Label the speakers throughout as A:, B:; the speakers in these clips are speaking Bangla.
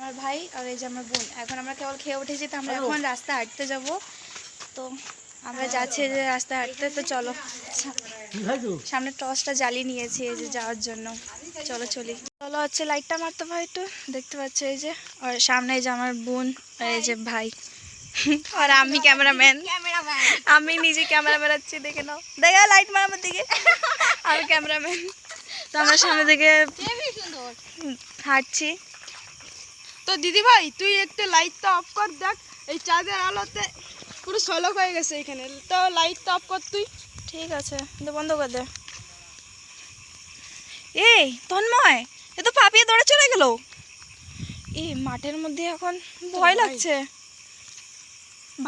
A: আমার ভাই আর এই যে আমার বোন। এখন আমরা কেবল খেয়ে উঠেছি, তো আমরা এখন রাস্তা হাঁটতে যাব। তো আমরা যাচ্ছি যে রাস্তা হাঁটতে, তো চলো। সামনে টর্চটা জ্বালিয়ে নিয়েছি এই যে যাওয়ার জন্য। চলো চলি, চলো হচ্ছে লাইটটা মারতে ভাই একটু। দেখতে পাচ্ছ এই যে, আর সামনে এই যে আমার বোন আর এই যে ভাই, আর আমি ক্যামেরাম্যান। আমি নিজে ক্যামেরা বেরাচ্ছি, দেখে নাও, দেখা লাইট মার আমার দিকে। আমি ক্যামেরাম্যান। তো আমরা সামনে দিকে হাঁটছি।
B: তো দিদি ভাই তুই একটু লাইটটা অফ কর, দেখ এই চাঁদের আলোতে পুরো সলক হয়ে গেছে এখানে। তো লাইটটা অফ কর তুই।
A: ঠিক আছে, বন্ধ করে দে। এই তন্ময়, এ তো পাপিয়ে দৌড়ে চলে গেল। এই মাঠের মধ্যে এখন ভয় লাগছে।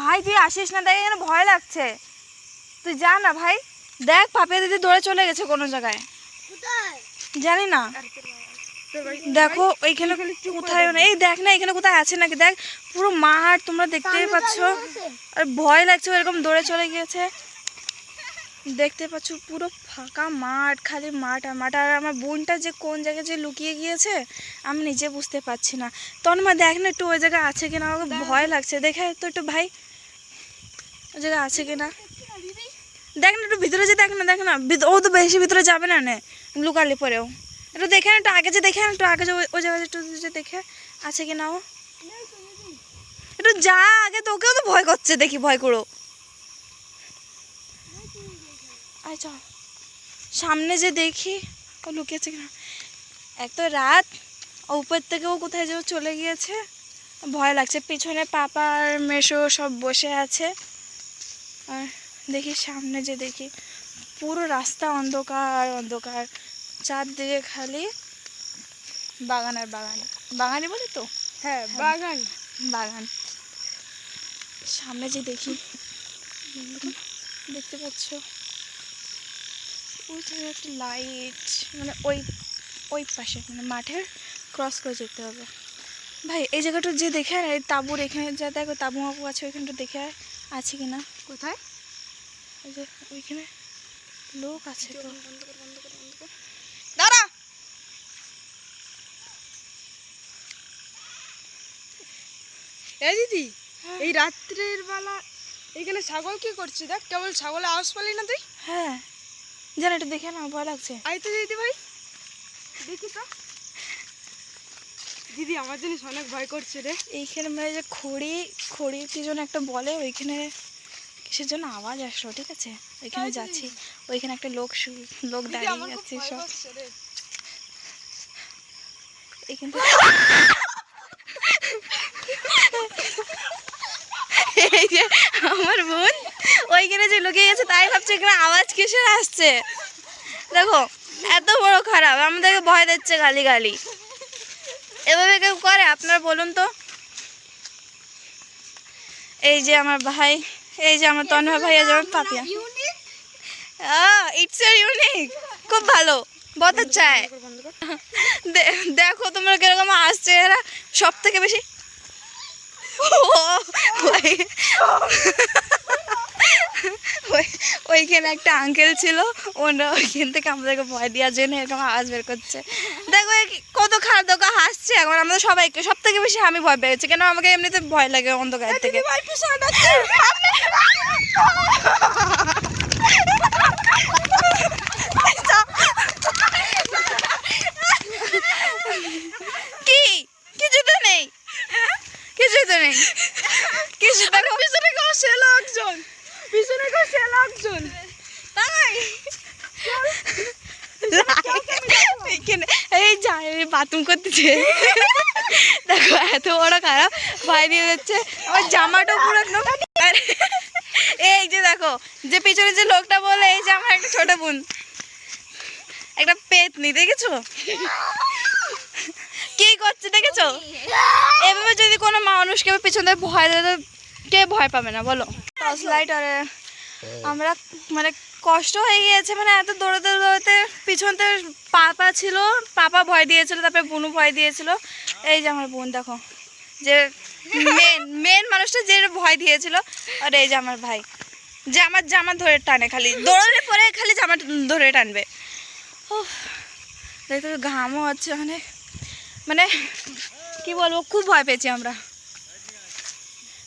A: ভাই তুই আসিস না, দেখ এখানে ভয় লাগছে। তুই যা না ভাই, দেখ পাপিয়া দিদি দৌড়ে চলে গেছে কোনো জায়গায়, জানি না। দেখো এইখানে কোথায়, এই দেখ না এখানে কোথায় আছে নাকি, দেখ পুরো মাঠ তোমরা দেখতেই পাচ্ছ। আর ভয় লাগছে, এরকম দৌড়ে চলে গিয়েছে। দেখতে পাচ্ছ পুরো ফাঁকা মাঠ, খালি মাঠ আর মাঠ। আর আমার বোনটা যে কোন জায়গায় যে লুকিয়ে গিয়েছে আমি নিজে বুঝতে পারছি না। তন্ময় দেখ না একটু ওই জায়গায় আছে কিনা, আমাকে ভয় লাগছে। দেখে তো একটু ভাই ওই জায়গায় আছে কিনা, দেখ না একটু ভিতরে যে, দেখ না দেখ না, ও তো বেশি ভিতরে যাবে না নে লুকালে পরেও। একটু দেখে না, একটু আগে যে দেখে না, একটু আগে যে ওই জায়গায় একটু যে দেখে আছে কিনা ও, একটু যা আগে। তোকেও তো ভয় করছে দেখি, ভয় করো। আচ্ছা সামনে যে দেখি ও লুকিয়েছে কিনা। এক তো রাত, উপর থেকেও কোথায় যেও চলে গিয়েছে, ভয় লাগছে। পিছনে পাপা আর মেশো সব বসে আছে। আর দেখি সামনে যে দেখি পুরো রাস্তা অন্ধকার অন্ধকার, চারদিকে খালি বাগান আর বাগান। বাগানই বলে তো,
B: হ্যাঁ বাগান
A: বাগান। সামনে যে দেখি, দেখতে পাচ্ছ ওই জায়গায় একটা লাইট, মানে ওই পাশে, মানে মাঠের ক্রস করে যেতে হবে। ভাই এই জায়গাটা যে দেখে আর এই তাঁবুর এখানে যা দেখো, তাঁবু মাবু আছে, ওইখানটা দেখে আছে কি না।
B: কোথায়?
A: ওই যে ওইখানে লোক আছে তো।
B: দাঁড়া। এই দিদি, এই রাত্রের বেলা এখানে ছাগল কি করছে? দেখ কেবল ছাগলের আওয়াজ পালি না তুই?
A: হ্যাঁ জান, এটা দেখে না ভয় লাগছে।
B: আই তো দিদি ভাই, দেখি তো। দিদি আমার জিনিস অনেক ভয় করছে রে।
A: এইখানে মানে যে খড়ি কি যেন একটা বলে, ওইখানে কিসের জন্য আওয়াজ আসলো, ঠিক আছে ওইখানে যাচ্ছি। ওইখানে একটা লোক দাঁড়িয়ে যাচ্ছে সব এইখান থেকে। এই যে আমার বোন ওইখানে যে লুকিয়ে গেছে, তাই ভাবছে এখানে আওয়াজ কিসের আসছে। দেখো এত বড় খারাপ, আমাদেরকে ভয় দিচ্ছে গালি গালি। এভাবে কেউ করে আপনারা বলুন তো। এই যে আমার ভাই, এই যে আমার তন্ময় ভাই, এই যে আমার পাপিয়া। ইটস ইউনিক, খুব ভালো, বহুত আচ্ছা है। দেখো তোমরা কিরকম আসছে এরা, সব থেকে বেশি। ওইখানে একটা আঙ্কেল ছিল, ওরা ওইখান থেকে আমাদেরকে ভয় দেওয়ার জন্য এরকম আওয়াজ বের করছে। দেখো কত খারাপ, দেখো হাসছে। এখন আমাদের সবাইকে, সব থেকে বেশি আমি ভয় পেয়েছি, কেন আমাকে এমনিতে ভয় লাগে অন্ধকার থেকে। কি কিছু তো নেই, কিছু তো নেই, কিছু দেখো
B: পিছনে কেউ সে লোকজন, পিছনে কেউ সে লোকজন।
A: তাই এই যায় বাথরুম করতেছে। দেখো এত বড় খারাপ, ভয় দিয়ে যাচ্ছে। আমার জামাটা পুরো একদম। এই যে দেখো যে পিছনে যে লোকটা বলে, এই যে আমার একটা ছোট বোন, একটা পেতনি, দেখেছো কি করছে, দেখেছো? এভাবে যদি কোনো মানুষকে পিছনে ভয় দেয়, কে ভয় পাবে না বলো? Torch light. আর আমরা মানে কষ্ট হয়ে গিয়েছে, মানে এত দৌড়াতে দৌড়াতে। পিছনতে পাপা ছিল, পাপা ভয় দিয়েছিল, তারপরে বোনও ভয় দিয়েছিল। এই যে আমার বোন দেখো, যে মেন মানুষটা যে ভয় দিয়েছিল। আর এই যে আমার ভাই, যে আমার জামা ধরে টানে, খালি দৌড়ালে পরে খালি জামা ধরে টানবে। দেখতে ঘামও হচ্ছে অনেক, মানে কি বলবো, খুব ভয় পেয়েছি আমরা।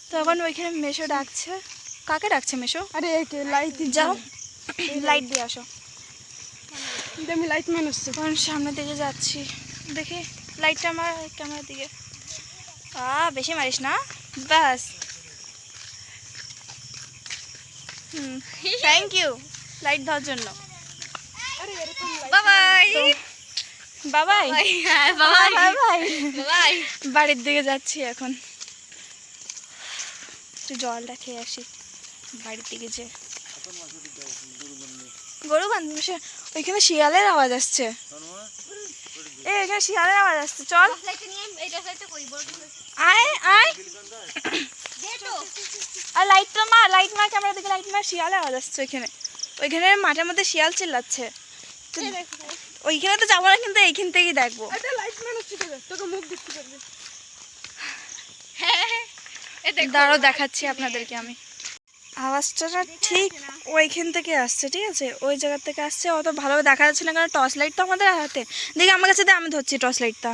A: তো এখন ওইখানে মেশো ডাকছে। কাকে ডাকছে মেশো?
B: আরে লাইট
A: যাও লাইট দিয়ে আসো।
B: আমি লাইট ম্যান হচ্ছে।
A: এখন সামনের দিকে যাচ্ছি, দেখি লাইটটা আমার ক্যামেরার দিকে। বেশি মারিস না, ব্যাস। থ্যাংক ইউ লাইট দেওয়ার জন্য।
B: আরে এরকম
A: বাবাই বাবাই বাবাই বাড়ির দিকে যাচ্ছি এখন। একটু জলটা খেয়ে আসি বাড়ির দিকে যে। গরু বান্ধব ওইখানে শিয়ালের আওয়াজ আসছে। এখানে শিয়ালের আওয়াজ আসছে, চল আয় আয়। আর লাইটটা মা, লাইট মার ক্যামেরা দিকে, লাইট মার। শিয়ালের আওয়াজ আসছে ওইখানে, ওইখানে মাঠের মধ্যে শিয়াল চিল্লাচ্ছে। ওইখানে তো যাবো না, কিন্তু এইখান থেকেই দেখবো।
B: এটা লাইট ম্যান হচ্ছে, তোকে মুখ দেখতে পারবে।
A: দাঁড়াও দেখাচ্ছি আপনাদেরকে আমি। আওয়াজটা না ঠিক ওইখান থেকে আসছে, ঠিক আছে, ওই জায়গা থেকে আসছে। অত ভালোভাবে দেখা যাচ্ছে না, কারণ টর্চ লাইট তো আমাদের হাতে। দেখি আমার কাছে আমি ধরছি টর্চ লাইটটা,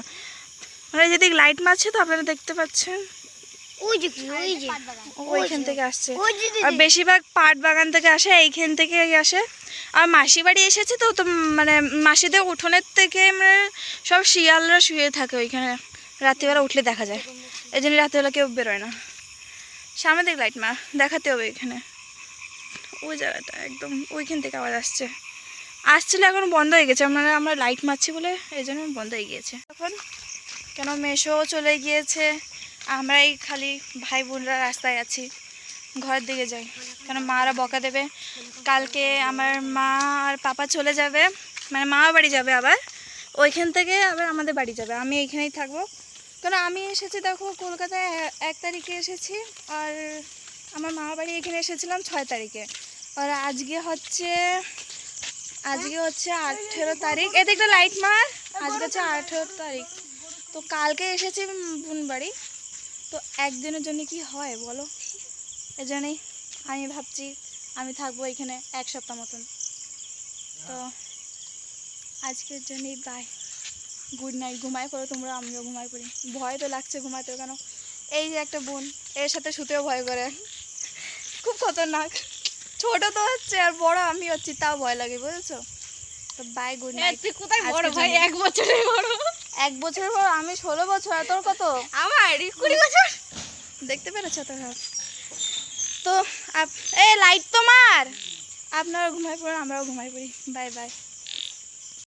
A: মানে যদি লাইট মারছে তো আপনারা দেখতে পাচ্ছেন। ওইখান থেকে আসছে, আর বেশিরভাগ পাট বাগান থেকে আসে, এইখান থেকে আসে। আর মাসি বাড়ি এসেছে তো, তো মানে মাসিদের উঠোনের থেকে মানে সব শিয়ালরা শুয়ে থাকে ওইখানে, রাত্রিবেলা উঠলে দেখা যায়। এই জন্য রাত্রিবেলা কেউ বেরোয় না। সামনে দিকে লাইট মার, দেখাতে হবে এখানে। ওই জায়গাটা একদম ওইখান থেকে আওয়াজ আসছে, আসছিল, এখন বন্ধ হয়ে গেছে। আমরা লাইট মারছি বলে এই জন্য বন্ধ হয়ে গিয়েছে এখন। কেন মেশো চলে গিয়েছে, আমরা এই খালি ভাই বোনরা রাস্তায় আছি। ঘরের দিকে যাই, কেন মারা বকা দেবে। কালকে আমার মা আর পাপা চলে যাবে, মানে মা বাড়ি যাবে, আবার ওইখান থেকে আবার আমাদের বাড়ি যাবে। আমি এইখানেই থাকবো, কারণ আমি এসেছি দেখো কলকাতায় 1 তারিখে এসেছি, আর আমার মা বাড়ি এখানে এসেছিলাম 6 তারিখে। আর আজকে হচ্ছে 18 তারিখ। এদিকটা লাইট মার, আজকে হচ্ছে 18 তারিখ। তো কালকে এসেছি বোন বাড়ি। তো একদিনের জন্য কি হয় বলো, এই জন্যই আমি ভাবছি আমি থাকবো এখানে 1 সপ্তাহ মতন। তো আজকের জন্যই বাই, গুড নাইট। ঘুমাই পড়ো তোমরা, আমিও ঘুমাই পড়ি। ভয় তো লাগছে ঘুমাতেও, কেন এই যে একটা বোন, এর সাথে শুতেও ভয় করে, খুব খতরনাক। ছোট তো হচ্ছে আর বড় আমি হচ্ছি, তাও ভয় লাগে, বুঝেছো? তো বাই, গুড নাইট।
B: তুই কোথায় বড় ভাই? 1 বছরের বড়।
A: 1 বছর বড়, আমি 16 বছর। আর তোর কত?
B: আমার 20 বছর।
A: দেখতে পেরেছো তো? তো লাইট তো মার। আপনারা ঘুমাই পড়েন, আমরাও ঘুমাই পড়ি। Bye bye.